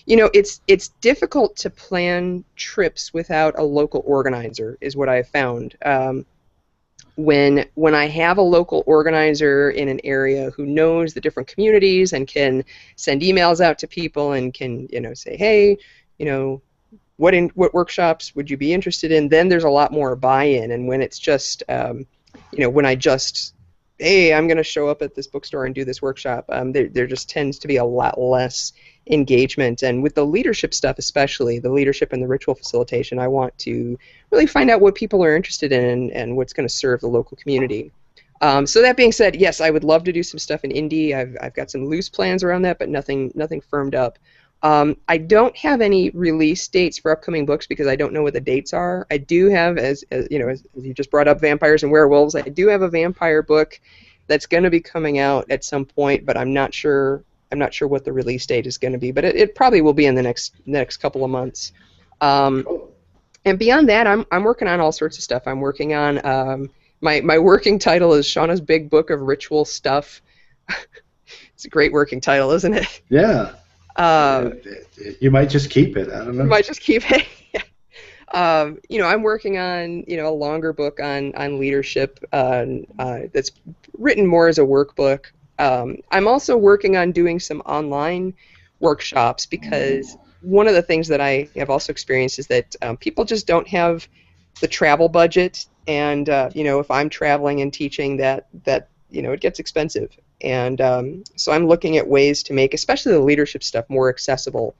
It's difficult to plan trips without a local organizer, is what I've found. When I have a local organizer in an area who knows the different communities and can send emails out to people and can say, hey, what workshops would you be interested in, then there's a lot more buy-in. And when it's just when I just, hey, I'm going to show up at this bookstore and do this workshop, there just tends to be a lot less engagement. And with the leadership stuff, especially the leadership and the ritual facilitation, I want to really find out what people are interested in and what's going to serve the local community. So that being said, yes, I would love to do some stuff in Indy. I've got some loose plans around that, but nothing firmed up. I don't have any release dates for upcoming books because I don't know what the dates are. I do have, as you just brought up vampires and werewolves, I do have a vampire book that's going to be coming out at some point, but I'm not sure what the release date is going to be, but it probably will be in the next couple of months. And beyond that, I'm working on all sorts of stuff. I'm working on my working title is Shauna's Big Book of Ritual Stuff. It's a great working title, isn't it? Yeah. You might just keep it. I don't know. You might just keep it. I'm working on a longer book on leadership that's written more as a workbook. I'm also working on doing some online workshops because one of the things that I have also experienced is that people just don't have the travel budget, and if I'm traveling and teaching, that it gets expensive, and so I'm looking at ways to make especially the leadership stuff more accessible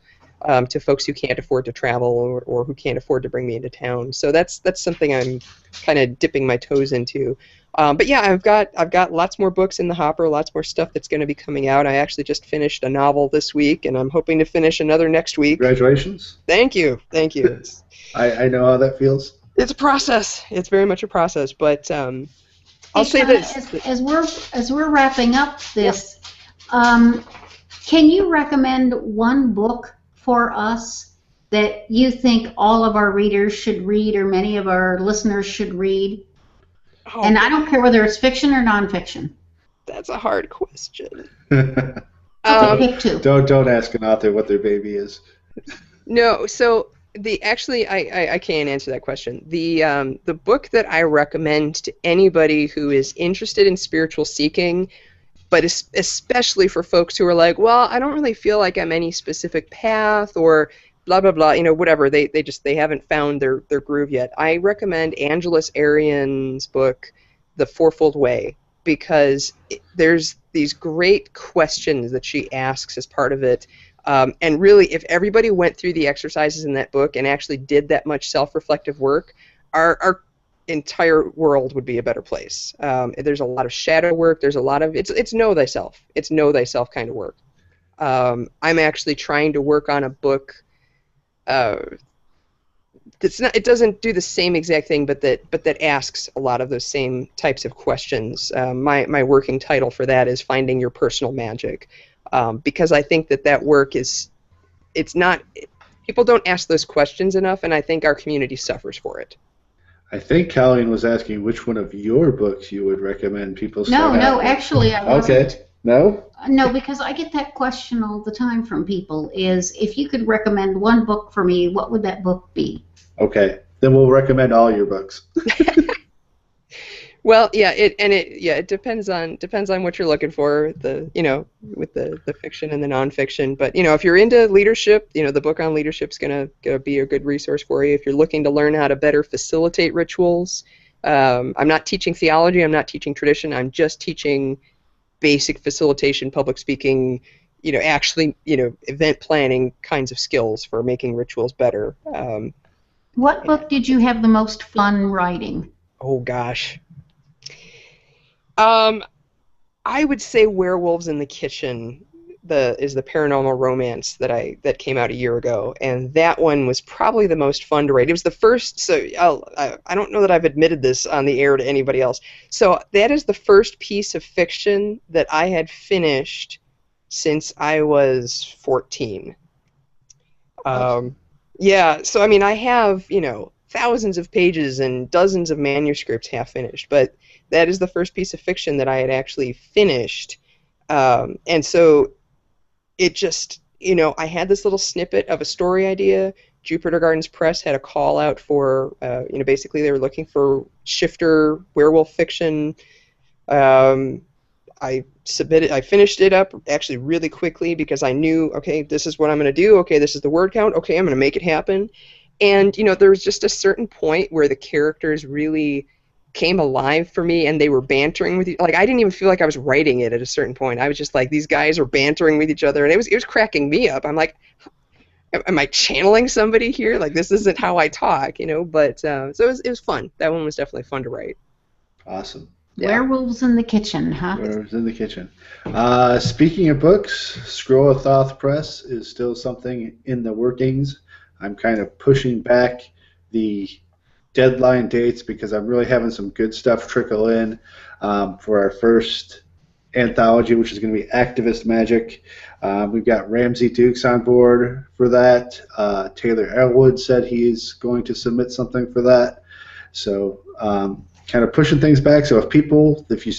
to folks who can't afford to travel or who can't afford to bring me into town. So that's something I'm kind of dipping my toes into. But yeah, I've got lots more books in the hopper, lots more stuff that's going to be coming out. I actually just finished a novel this week, and I'm hoping to finish another next week. Congratulations. Thank you. I know how that feels. It's a process. It's very much a process, but I'll say this. As we're wrapping up this, can you recommend one book for us that you think all of our readers should read or many of our listeners should read? Oh, and I don't care whether it's fiction or nonfiction. That's a hard question. Pick two. Don't ask an author what their baby is. No, so I can't answer that question. The book that I recommend to anybody who is interested in spiritual seeking, but especially for folks who are like, well, I don't really feel like I'm any specific path or blah blah blah, whatever. They haven't found their groove yet. I recommend Angeles Arian's book, The Fourfold Way, because there's these great questions that she asks as part of it. And really, if everybody went through the exercises in that book and actually did that much self-reflective work, our entire world would be a better place. There's a lot of shadow work. There's a lot of it's know thyself. It's know thyself kind of work. I'm actually trying to work on a book. It doesn't do the same exact thing, but that asks a lot of those same types of questions. My working title for that is Finding Your Personal Magic, because I think that work it's not, people don't ask those questions enough, and I think our community suffers for it. I think Colleen was asking which one of your books you would recommend people start No, actually I wasn't. Okay. No? No, because I get that question all the time from people, is if you could recommend one book for me, what would that book be? Okay. Then we'll recommend all your books. Well, yeah, it depends on what you're looking for, with the fiction and the nonfiction. But if you're into leadership, the book on leadership is gonna be a good resource for you. If you're looking to learn how to better facilitate rituals, I'm not teaching theology, I'm not teaching tradition, I'm just teaching basic facilitation, public speaking, actually, event planning kinds of skills for making rituals better. What book did you have the most fun writing? Oh gosh. I would say Werewolves in the Kitchen is the paranormal romance that came out a year ago, and that one was probably the most fun to write. It was the first, so I don't know that I've admitted this on the air to anybody else. So that is the first piece of fiction that I had finished since I was 14. Awesome. Yeah, so I mean, I have, thousands of pages and dozens of manuscripts half finished, but that is the first piece of fiction that I had actually finished. And so it just, I had this little snippet of a story idea. Jupiter Gardens Press had a call out for, basically they were looking for shifter werewolf fiction. Um, I finished it up actually really quickly because I knew, okay, this is what I'm going to do. Okay, this is the word count. Okay, I'm going to make it happen. And, there was just a certain point where the characters really came alive for me and they were bantering with you. Like, I didn't even feel like I was writing it at a certain point. I was just like, these guys are bantering with each other, and it was cracking me up. I'm like, am I channeling somebody here? Like, this isn't how I talk, But so it was fun. That one was definitely fun to write. Awesome. Yeah. Werewolves in the kitchen, huh? Werewolves in the kitchen. Speaking of books, Scroll of Thoth Press is still something in the workings. I'm kind of pushing back the deadline dates because I'm really having some good stuff trickle in for our first anthology, which is going to be Activist Magic. We've got Ramsey Dukes on board for that. Taylor Elwood said he's going to submit something for that. So kind of pushing things back. So if you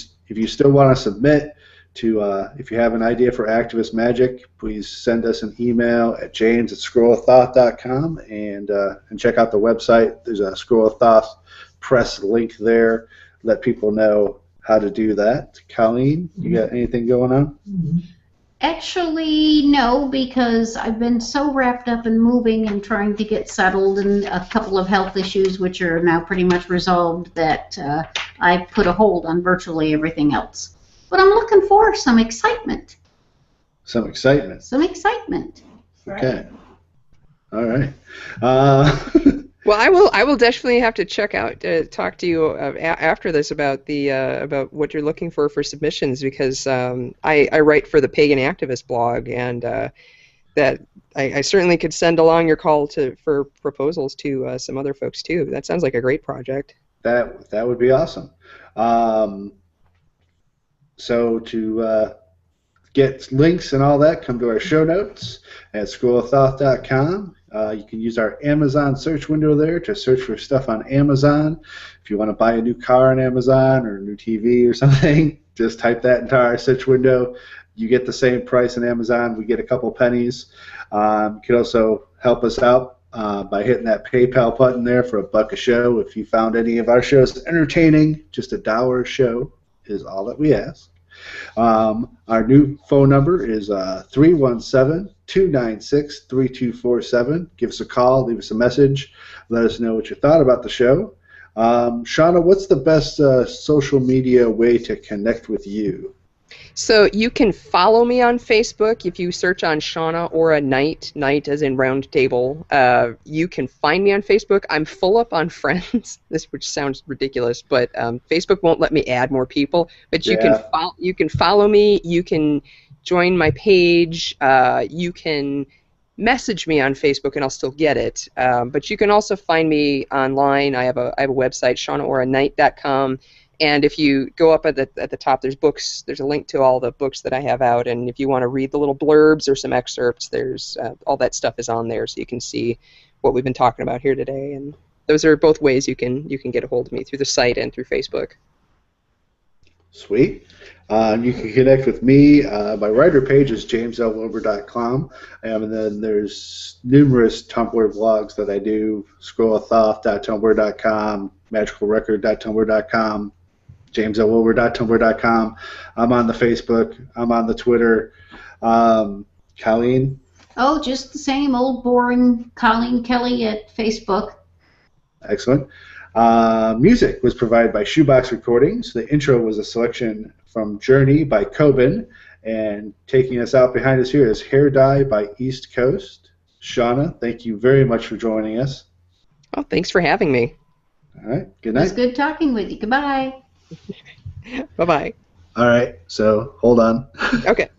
still want to submit to, if you have an idea for Activist Magic, please send us an email at james@scrollofthought.com and check out the website. There's a Scroll of Thoth Press link there. Let people know how to do that. Colleen, you got anything going on? Actually, no, because I've been so wrapped up in moving and trying to get settled and a couple of health issues, which are now pretty much resolved, that I put a hold on virtually everything else. But I'm looking for some excitement. Some excitement. Some excitement. Okay. All right. Well, I will definitely have to talk to you after this about about what you're looking for submissions, because I write for the Pagan Activist blog, and that I certainly could send along your call for proposals to some other folks too. That sounds like a great project. That would be awesome. So to get links and all that, come to our show notes at scrollofthought.com. You can use our Amazon search window there to search for stuff on Amazon. If you want to buy a new car on Amazon or a new TV or something, just type that into our search window. You get the same price on Amazon. We get a couple pennies. You can also help us out by hitting that PayPal button there for $1 a show. If you found any of our shows entertaining, just $1 a show is all that we ask. Our new phone number is 317-296-3247. Give us a call, leave us a message, let us know what you thought about the show. Shauna, what's the best social media way to connect with you? So you can follow me on Facebook if you search on Shauna or a Night as in round table. You can find me on Facebook. I'm full up on friends, which sounds ridiculous, but Facebook won't let me add more people. But you can follow me. You can join my page. You can message me on Facebook, and I'll still get it. But you can also find me online. I have a website, shaunaoranight.com. And if you go up at the top, there's books. There's a link to all the books that I have out. And if you want to read the little blurbs or some excerpts, there's all that stuff is on there, so you can see what we've been talking about here today. And those are both ways you can get a hold of me, through the site and through Facebook. Sweet. You can connect with me. My writer page is jameslwilbur.com, and then there's numerous Tumblr blogs that I do: scrollofthought.tumblr.com, magicalrecord.tumblr.com, jameslwilbur.tumblr.com. I'm on the Facebook. I'm on the Twitter. Colleen? Oh, just the same old boring Colleen Kelly at Facebook. Excellent. Music was provided by Shoebox Recordings. The intro was a selection from Journey by Coben, and taking us out behind us here is Hair Dye by East Coast. Shauna, thank you very much for joining us. Oh, thanks for having me. All right, good night. It was good talking with you. Goodbye. Bye-bye. All right, so hold on. Okay.